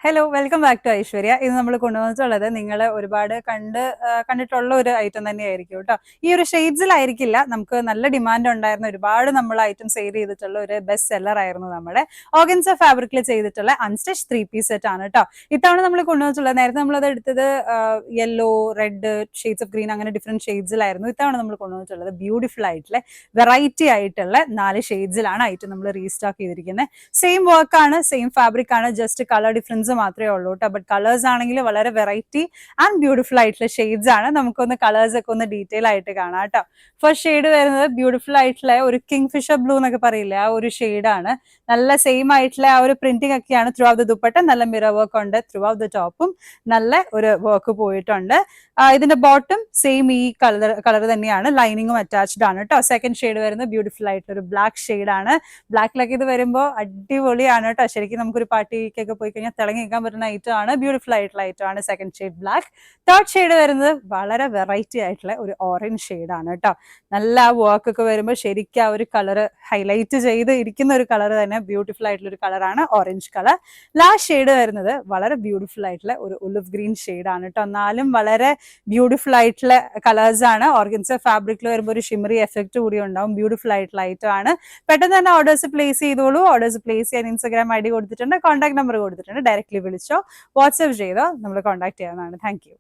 Hello welcome back to Aishwarya. ഇത് നമ്മൾ കൊണ്ടുവന്നിട്ടുള്ളത് നിങ്ങൾ ഒരുപാട് കണ്ടിട്ടുള്ള ഒരു ഐറ്റം തന്നെയായിരിക്കും കേട്ടോ. ഈ ഒരു ഷെയ്ഡ്സിലായിരിക്കില്ല, നമുക്ക് നല്ല ഡിമാൻഡ് ഉണ്ടായിരുന്ന ഒരുപാട് നമ്മൾ ഐറ്റം സെയിൽ ചെയ്തിട്ടുള്ള ഒരു ബെസ്റ്റ് സെല്ലർ ആയിരുന്നു നമ്മുടെ ഓർഗൻസ ഫാബ്രിക്കിൽ ചെയ്തിട്ടുള്ള അൺസ്റ്റിച്ച് 3 പീസ് സെറ്റ് ആണ് കേട്ടോ. ഇത്തവണ നമ്മൾ കൊണ്ടുവന്നിട്ടുള്ളത്, നേരത്തെ നമ്മളത് എടുത്തത് yellow, red, shades of green, അങ്ങനെ ഡിഫറെന്റ് ഷെയ്ഡ്സിലായിരുന്നു. ഇത്തവണ നമ്മൾ കൊണ്ടുവന്നിട്ടുള്ളത് ബ്യൂട്ടിഫുൾ ആയിട്ടുള്ള വെറൈറ്റി ആയിട്ടുള്ള 4 ഷെയ്ഡ്സിലാണ് ഐറ്റം നമ്മൾ റീസ്റ്റോക്ക് ചെയ്തിരിക്കുന്നത്. സെയിം വർക്കാണ്, സെയിം ഫാബ്രിക് ആണ്, ജസ്റ്റ് കളർ ഡിഫറൻസ് മാത്രമേ ഉള്ളൂ കേട്ടോ. ബട്ട് കളേഴ്സ് ആണെങ്കിൽ വളരെ വെറൈറ്റി ആൻഡ് ബ്യൂട്ടിഫുൾ ആയിട്ടുള്ള ഷെയ്ഡ്സ് ആണ്. നമുക്കൊന്ന് കളേഴ്സ് ഒക്കെ ഒന്ന് ഡീറ്റെയിൽ ആയിട്ട് കാണാം കേട്ടോ. ഫസ്റ്റ് ഷെയ്ഡ് വരുന്നത് ബ്യൂട്ടിഫുൾ ആയിട്ടുള്ള ഒരു കിങ് ഫിഷർ ബ്ലൂ എന്നൊക്കെ പറയില്ലേ, ആ ഒരു ഷെയ്ഡാണ്. നല്ല സെയിം ആയിട്ടുള്ള ആ ഒരു പ്രിന്റിംഗ് ഒക്കെയാണ് ത്രൂ ഔട്ട് ദ ദുപ്പട്ട. നല്ല മിറർ വർക്ക് ഉണ്ട്, ത്രൂ ഔട്ട് ദ ടോപ്പും നല്ല ഒരു വർക്ക് പോയിട്ടുണ്ട്. ഇതിന്റെ ബോട്ടം സെയിം ഈ കളർ തന്നെയാണ്, ലൈനിങ്ങും അറ്റാച്ച്ഡ് ആണ് കേട്ടോ. സെക്കൻഡ് ഷെയ്ഡ് വരുന്നത് ബ്യൂട്ടിഫുൾ ആയിട്ടുള്ള ഒരു ബ്ലാക്ക് ഷെയ്ഡാണ്. ബ്ലാക്കിലൊക്കെ ഇത് വരുമ്പോൾ അടിപൊളിയാണ് കേട്ടോ. ശരിക്കും നമുക്കൊരു പാർട്ടിക്കൊക്കെ പോയി കഴിഞ്ഞാൽ തിളങ്ങി നിൽക്കാൻ പറ്റുന്ന ഐറ്റം ആണ്, ബ്യൂട്ടിഫുൾ ആയിട്ടുള്ള ഐറ്റം ആണ്. Second shade black. Third shade വരുന്നത് വളരെ വെറൈറ്റി ആയിട്ടുള്ള ഒരു ഓറഞ്ച് ഷെയ്ഡാണ് കേട്ടോ. നല്ല ആ വർക്ക് ഒക്കെ വരുമ്പോൾ ശരിക്കും ആ ഒരു കളർ ഹൈലൈറ്റ് ചെയ്ത് ഇരിക്കുന്ന ഒരു കളർ തന്നെ, ബ്യൂട്ടിഫുൾ ആയിട്ടുള്ള ഒരു കളറാണ് ഓറഞ്ച് കളർ. ലാസ്റ്റ് ഷെയ്ഡ് വരുന്നത് വളരെ ബ്യൂട്ടിഫുൾ ആയിട്ടുള്ള ഒരു ഒലിവ് ഗ്രീൻ ഷെയ്ഡാണ് കേട്ടോ. എന്നാലും വളരെ ബ്യൂട്ടിഫുൾ ആയിട്ടുള്ള കളേഴ്സ് ആണ്. ഓർഗൻസ ഫാബ്രിക്കിൽ വരുമ്പോൾ ഒരു ഷിമറി എഫക്ട് കൂടി ഉണ്ടാവും. ബ്യൂട്ടിഫുൾ ആയിട്ടുള്ള ഐറ്റം ആണ്. പെട്ടെന്ന് തന്നെ ഓർഡേഴ്സ് പ്ലേസ് ചെയ്തോളൂ. ഓർഡേഴ്സ് പ്ലേസ് ചെയ്യാൻ ഇൻസ്റ്റാഗ്രാം ID കൊടുത്തിട്ടുണ്ട്, കോൺടാക്ട് നമ്പർ കൊടുത്തിട്ടുണ്ട്. ഡയറക്ട്ലി വിളിച്ചോ വാട്സ്ആപ്പ് ചെയ്തോ നമ്മൾ കോൺടാക്ട് ചെയ്യാവുന്നതാണ്. Thank you.